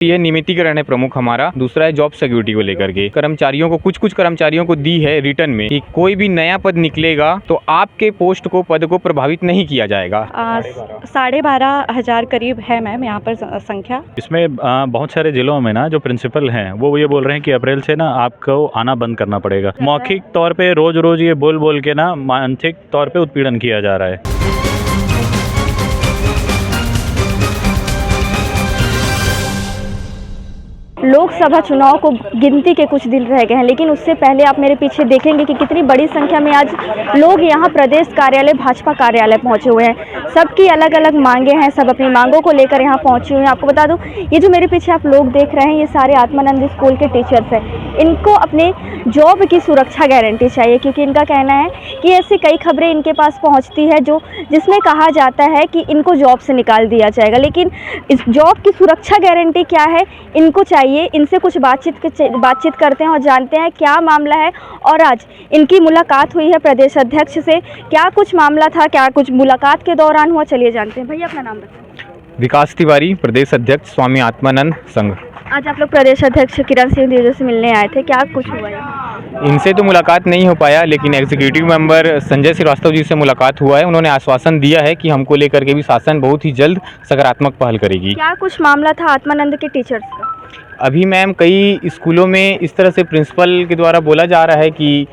ये नियमितीकरण है प्रमुख हमारा। दूसरा है जॉब सिक्योरिटी को लेकर के कर्मचारियों को कुछ कर्मचारियों को दी है रिटर्न में कि कोई भी नया पद निकलेगा तो आपके पोस्ट को पद को प्रभावित नहीं किया जाएगा। 12,500 करीब है मैम यहाँ पर संख्या। इसमें बहुत सारे जिलों में ना जो प्रिंसिपल हैं वो ये बोल रहे हैं कि अप्रैल से ना आपको आना बंद करना पड़ेगा। मौखिक तौर पे रोज ये बोल के ना मानसिक तौर पे उत्पीड़न किया जा रहा है। लोकसभा चुनाव को गिनती के कुछ दिन रह गए हैं, लेकिन उससे पहले आप मेरे पीछे देखेंगे कि कितनी बड़ी संख्या में आज लोग यहाँ प्रदेश कार्यालय भाजपा कार्यालय पहुँचे हुए हैं। सबकी अलग अलग मांगे हैं, सब अपनी मांगों को लेकर यहाँ पहुँचे हुए हैं। आपको बता दूँ, ये जो मेरे पीछे आप लोग देख रहे हैं ये सारे आत्मानंद स्कूल के टीचर्स हैं। इनको अपने जॉब की सुरक्षा गारंटी चाहिए, क्योंकि इनका कहना है कि ऐसी कई खबरें इनके पास पहुँचती है जिसमें कहा जाता है कि इनको जॉब से निकाल दिया जाएगा, लेकिन इस जॉब की सुरक्षा गारंटी क्या है इनको चाहिए। इनसे कुछ बातचीत करते हैं और जानते हैं क्या मामला है। और आज इनकी मुलाकात हुई है प्रदेश अध्यक्ष से। क्या कुछ मामला था, क्या कुछ मुलाकात के दौरान हुआ, चलिए जानते हैं। भैया अपना नाम बताएं। विकास तिवारी, प्रदेश अध्यक्ष स्वामी आत्मानंद संघ। आज आप लोग प्रदेश अध्यक्ष किरण सिंह देव से मिलने आए थे, क्या कुछ हुआ है? इनसे तो मुलाकात नहीं हो पाया, लेकिन एग्जीक्यूटिव मेंबर संजय श्रीवास्तव जी से मुलाकात हुआ है। उन्होंने आश्वासन दिया है कि हमको लेकर के भी शासन बहुत ही जल्द सकारात्मक पहल करेगी। क्या कुछ मामला था आत्मानंद के टीचर्स का? अभी मैम कई स्कूलों में इस तरह से प्रिंसिपल के द्वारा बोला जा रहा है कि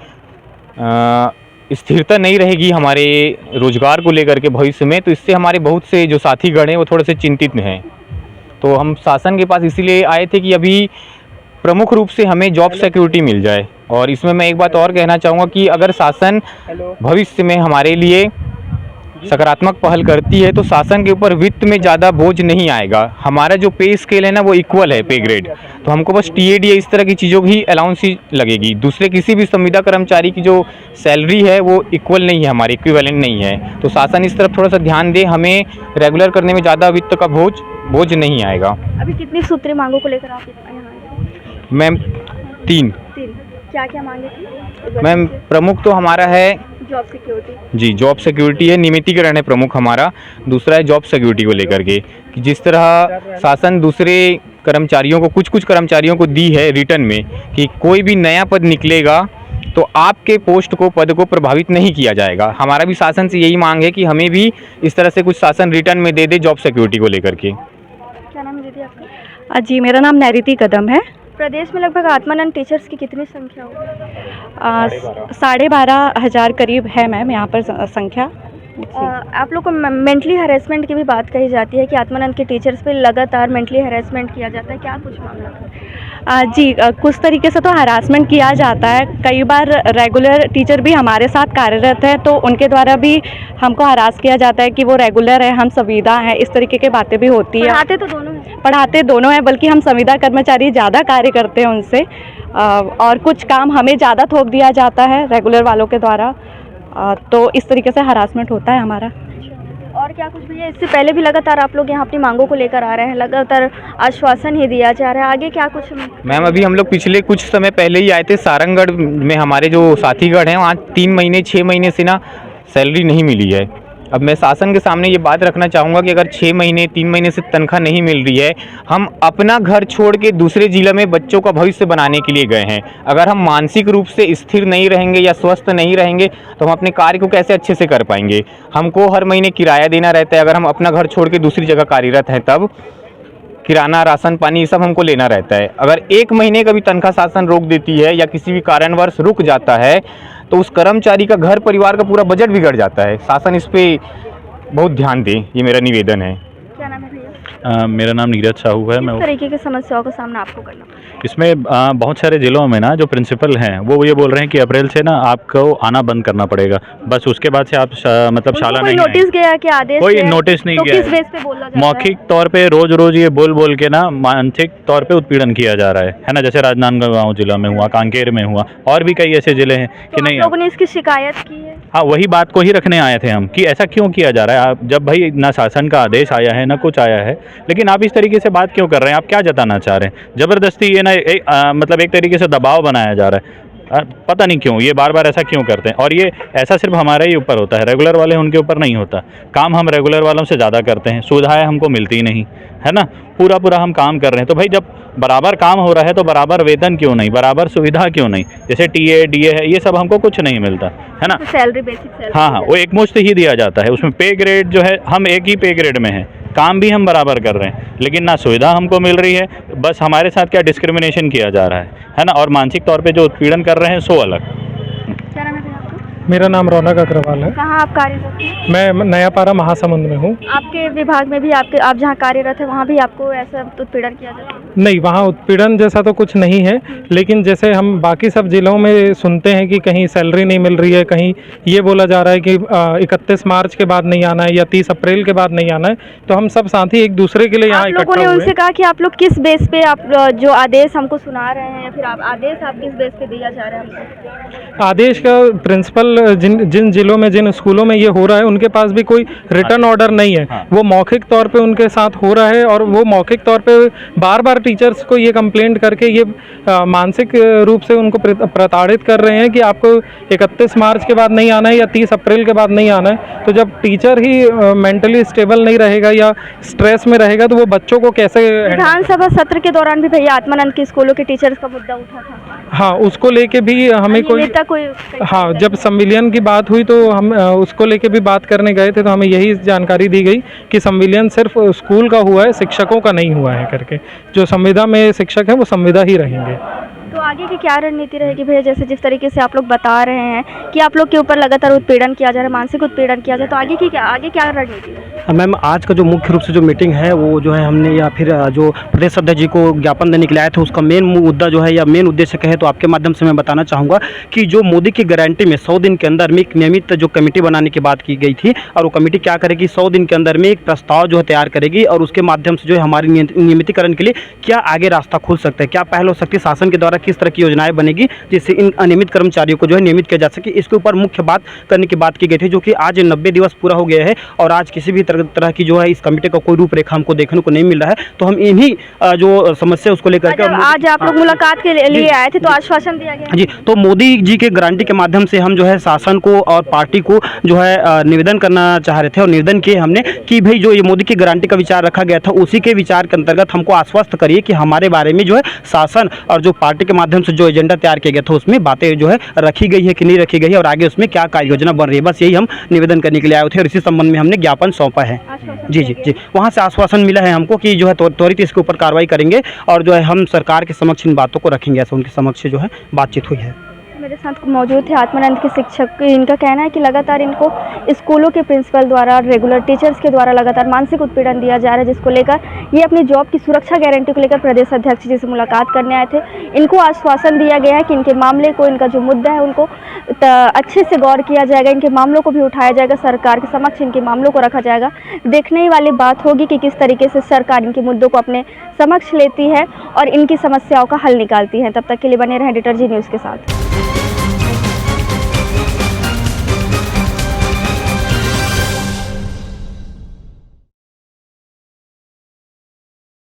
स्थिरता नहीं रहेगी हमारे रोजगार को लेकर के भविष्य में, तो इससे हमारे बहुत से जो साथीगण हैं वो थोड़े से चिंतित हैं। तो हम शासन के पास इसीलिए आए थे कि अभी प्रमुख रूप से हमें जॉब सिक्योरिटी मिल जाए। और इसमें मैं एक बात और कहना चाहूँगा कि अगर शासन भविष्य में हमारे लिए सकारात्मक पहल करती है तो शासन के ऊपर वित्त में ज़्यादा बोझ नहीं आएगा। हमारा जो पे स्केल है ना वो इक्वल है, पे ग्रेड, तो हमको बस टीएडी इस तरह की चीज़ों की अलाउंस ही लगेगी। दूसरे किसी भी संविदा कर्मचारी की जो सैलरी है वो इक्वल नहीं है, हमारी इक्विवेलेंट नहीं है। तो शासन इस तरफ थोड़ा सा ध्यान दे, हमें रेगुलर करने में ज़्यादा वित्त का बोझ नहीं आएगा। अभी कितनी सूत्री मांगों को लेकर आप यहाँ आए? मैम तीन। क्या मांगे थी? मैम प्रमुख तो हमारा है जॉब सिक्योरिटी। जी, जॉब सिक्योरिटी है, नियमितीकरण है प्रमुख हमारा। दूसरा है जॉब सिक्योरिटी को लेकर के कि जिस तरह शासन दूसरे कर्मचारियों को कुछ कर्मचारियों को दी है रिटर्न में कि कोई भी नया पद निकलेगा तो आपके पोस्ट को पद को प्रभावित नहीं किया जाएगा। हमारा भी शासन से यही मांग है कि हमें भी इस तरह से कुछ शासन रिटर्न में दे दे जॉब सिक्योरिटी को लेकर के। क्या नाम है दीदी आपका? जी, मेरा नाम नैरिति कदम है। प्रदेश में लगभग आत्मानंद टीचर्स की कितनी संख्या होगी? 12,500 करीब है मैम यहाँ पर संख्या। आप लोग को मेंटली हरेसमेंट की भी बात कही जाती है कि आत्मानंद के टीचर्स पे लगातार मेंटली हरेसमेंट किया जाता है, क्या कुछ मामला था? जी, कुछ तरीके से तो हरासमेंट किया जाता है। कई बार रेगुलर टीचर भी हमारे साथ कार्यरत है तो उनके द्वारा भी हमको हरास किया जाता है कि वो रेगुलर है, हम संविदा हैं, इस तरीके की बातें भी होती है। पढ़ाते दोनों हैं, बल्कि हम संविदा कर्मचारी ज़्यादा कार्य करते हैं उनसे, और कुछ काम हमें ज़्यादा थोप दिया जाता है रेगुलर वालों के द्वारा। तो इस तरीके से हरासमेंट होता है हमारा। और क्या कुछ भैया, इससे पहले भी लगातार आप लोग यहाँ अपनी मांगों को लेकर आ रहे हैं, लगातार आश्वासन ही दिया जा रहा है, आगे क्या कुछ? मैम अभी हम लोग पिछले कुछ समय पहले ही आए थे सारंगगढ़ में, हमारे जो साथीगढ़ हैं वहाँ 3 महीने 6 महीने से ना सैलरी नहीं मिली है। अब मैं शासन के सामने ये बात रखना चाहूँगा कि अगर 6 महीने 3 महीने से तनख्वाह नहीं मिल रही है, हम अपना घर छोड़ के दूसरे जिला में बच्चों का भविष्य बनाने के लिए गए हैं। अगर हम मानसिक रूप से स्थिर नहीं रहेंगे या स्वस्थ नहीं रहेंगे तो हम अपने कार्य को कैसे अच्छे से कर पाएंगे। हमको हर महीने किराया देना रहता है, अगर हम अपना घर छोड़ के दूसरी जगह कार्यरत हैं तब किराना, राशन पानी ये सब हमको लेना रहता है। अगर 1 महीने का भी तनख्वाह शासन रोक देती है या किसी भी कारणवश रुक जाता है तो उस कर्मचारी का घर परिवार का पूरा बजट बिगड़ जाता है। शासन इस पे बहुत ध्यान दे, ये मेरा निवेदन है। क्या नाम है भैया? मेरा नाम नीरज साहू है। किस तरीके की समस्याओं का सामना आपको करना? इसमें बहुत सारे जिलों में ना जो प्रिंसिपल हैं वो ये बोल रहे हैं कि अप्रैल से ना आपको आना बंद करना पड़ेगा, बस उसके बाद से आप मतलब शाला नहीं आएंगे। नोटिस गया कि आदेश? कोई नोटिस नहीं गया। किस बेस पे बोला जाता है? मौखिक तौर पे रोज ये बोल के ना मानसिक तौर पे उत्पीड़न किया जा रहा है ना। जैसे राजनांदगांव जिला में हुआ, कांकेर में हुआ, और भी कई ऐसे जिले हैं कि नहीं। लोगों ने इसकी शिकायत की है? हाँ, वही बात को ही रखने आए थे हम कि ऐसा क्यों किया जा रहा है। आप जब भाई ना शासन का आदेश आया है ना कुछ आया है, लेकिन आप इस तरीके से बात क्यों कर रहे हैं? आप क्या जताना चाह रहे हैं? जबरदस्ती ये ना मतलब एक तरीके से दबाव बनाया जा रहा है। पता नहीं क्यों ये बार बार ऐसा क्यों करते हैं। और ये ऐसा सिर्फ हमारे ही ऊपर होता है, रेगुलर वाले उनके ऊपर नहीं होता। काम हम रेगुलर वालों से ज़्यादा करते हैं, सुविधाएं हमको मिलती नहीं है ना, पूरा पूरा हम काम कर रहे हैं। तो भाई जब बराबर काम हो रहा है तो बराबर वेतन क्यों नहीं, बराबर सुविधा क्यों नहीं? जैसे टीए डीए है, ये सब हमको कुछ नहीं मिलता है ना। सैलरी, बेसिक सैलरी, हाँ हाँ, वो एक मुश्त ही दिया जाता है। उसमें पे ग्रेड जो है, हम एक ही पे ग्रेड में हैं, काम भी हम बराबर कर रहे हैं, लेकिन ना सुविधा हमको मिल रही है। बस हमारे साथ क्या डिस्क्रिमिनेशन किया जा रहा है ना, और मानसिक तौर पे जो उत्पीड़न कर रहे हैं सो अलग। क्या नाम है भैया आपका? मेरा नाम रौनक अग्रवाल है। कहाँ आप कार्यरत हैं? मैं नयापारा महासमुंद में हूँ। आपके विभाग में भी आप जहाँ कार्यरत है वहाँ भी आपको ऐसा उत्पीड़न किया जाता है? नहीं, वहाँ उत्पीड़न जैसा तो कुछ नहीं है, लेकिन जैसे हम बाकी सब जिलों में सुनते हैं कि कहीं सैलरी नहीं मिल रही है, कहीं ये बोला जा रहा है कि 31 मार्च के बाद नहीं आना है या 30 अप्रैल के बाद नहीं आना है, तो हम सब साथी एक दूसरे के लिए यहाँ आप लोगों इकट्ठा ने हुए उनसे कहा कि आप लोग किस बेस पे आप जो आदेश हमको सुना रहे हैं, या फिर आदेश आप किस बेस पे दिया जा रहा है हमको? आदेश का प्रिंसिपल जिन जिलों में, जिन स्कूलों में ये हो रहा है, उनके पास भी कोई रिटर्न ऑर्डर नहीं है। हाँ। वो मौखिक तौर पे उनके साथ हो रहा है, और वो मौखिक तौर पे बार बार टीचर्स को ये कंप्लेंट करके ये मानसिक रूप से उनको प्रताड़ित कर रहे हैं कि आपको 31 मार्च के बाद नहीं आना है या 30 अप्रैल के बाद नहीं आना है। तो जब टीचर ही मेंटली स्टेबल नहीं रहेगा या स्ट्रेस में रहेगा, तो वो बच्चों को कैसे? विधानसभा सत्र के दौरान भी भैया आत्मानंद के स्कूलों के टीचर्स का मुद्दा उठा था। हाँ, उसको लेके भी हमें कोई, हाँ, जब संविलियन की बात हुई तो हम उसको लेके भी बात करने गए थे, तो हमें यही जानकारी दी गई कि संविलियन सिर्फ स्कूल का हुआ है, शिक्षकों का नहीं हुआ है करके। जो संविदा में शिक्षक हैं वो संविदा ही रहेंगे। तो आगे की क्या रणनीति रहेगी भैया? जैसे जिस तरीके से आप लोग बता रहे हैं कि आप लोग के ऊपर लगातार उत्पीड़न किया जा रहा है, मानसिक उत्पीड़न किया जा रहा है, तो आगे क्या रणनीति है? मैम, आज का जो मुख्य रूप से जो मीटिंग है वो जो है हमने, या फिर जो प्रदेश अध्यक्ष जी को ज्ञापन देने के लिए आए थे, उसका मेन मुद्दा जो है या मेन उद्देश्य कहे तो आपके माध्यम से मैं बताना चाहूँगा कि जो मोदी की गारंटी में 100 दिन के अंदर में एक नियमित जो कमेटी बनाने की बात की गई थी, और वो कमेटी क्या करेगी, 100 दिन के अंदर में एक प्रस्ताव जो है तैयार करेगी, और उसके माध्यम से जो है हमारे नियमितीकरण के लिए क्या आगे रास्ता खुल सकता है, क्या पहल हो सकती है, शासन के द्वारा किस तरह की योजनाएं बनेगी जिससे इन अनियमित कर्मचारियों को जो है नियमित किया जा सके। इसके ऊपर मुख्य बात करने की बात की गई थी, जो कि आज 90 दिवस पूरा हो गया है और आज किसी भी तरह की जो है इस कमेटी का कोई रूपरेखा हमको देखने को नहीं मिल रहा है। तो हम इन्हीं जो समस्या उसको लेकर के आज आप लोग मुलाकात के लिए आए थे, तो आश्वासन दिया गया जी, तो मोदी जी के गारंटी के माध्यम से हम जो है शासन को और पार्टी को जो है निवेदन करना चाह रहे थे, और निवेदन किए हमने कि भाई जो ये मोदी की गारंटी का विचार रखा गया था, उसी के विचार के अंतर्गत हमको आश्वस्त करिए कि हमारे बारे में जो है शासन और जो पार्टी के माध्यम से जो एजेंडा तैयार किया गया था उसमें बातें जो है रखी गई है कि नहीं रखी गई है, और आगे उसमें क्या कार्य योजना बन रही है। बस यही हम निवेदन करने के लिए आए थे, और इसी संबंध में हमने ज्ञापन सौंपा है। जी जी जी, वहाँ से आश्वासन मिला है हमको कि जो है त्वरित इसके ऊपर कार्रवाई करेंगे, और जो है हम सरकार के समक्ष इन बातों को रखेंगे, ऐसा उनके समक्ष जो है बातचीत हुई है। मेरे साथ मौजूद थे आत्मानंद के शिक्षक। इनका कहना है कि लगातार इनको स्कूलों के प्रिंसिपल द्वारा, रेगुलर टीचर्स के द्वारा लगातार मानसिक उत्पीड़न दिया जा रहा है, जिसको लेकर ये अपनी जॉब की सुरक्षा गारंटी को लेकर प्रदेश अध्यक्ष जी से मुलाकात करने आए थे। इनको आश्वासन दिया गया है कि इनके मामले को, इनका जो मुद्दा है उनको अच्छे से गौर किया जाएगा, इनके मामलों को भी उठाया जाएगा, सरकार के समक्ष इनके मामलों को रखा जाएगा। देखने वाली बात होगी कि किस तरीके से सरकार इनके मुद्दों को अपने समक्ष लेती है और इनकी समस्याओं का हल निकालती है। तब तक के लिए बने रहें एडिटर जी न्यूज़ के साथ।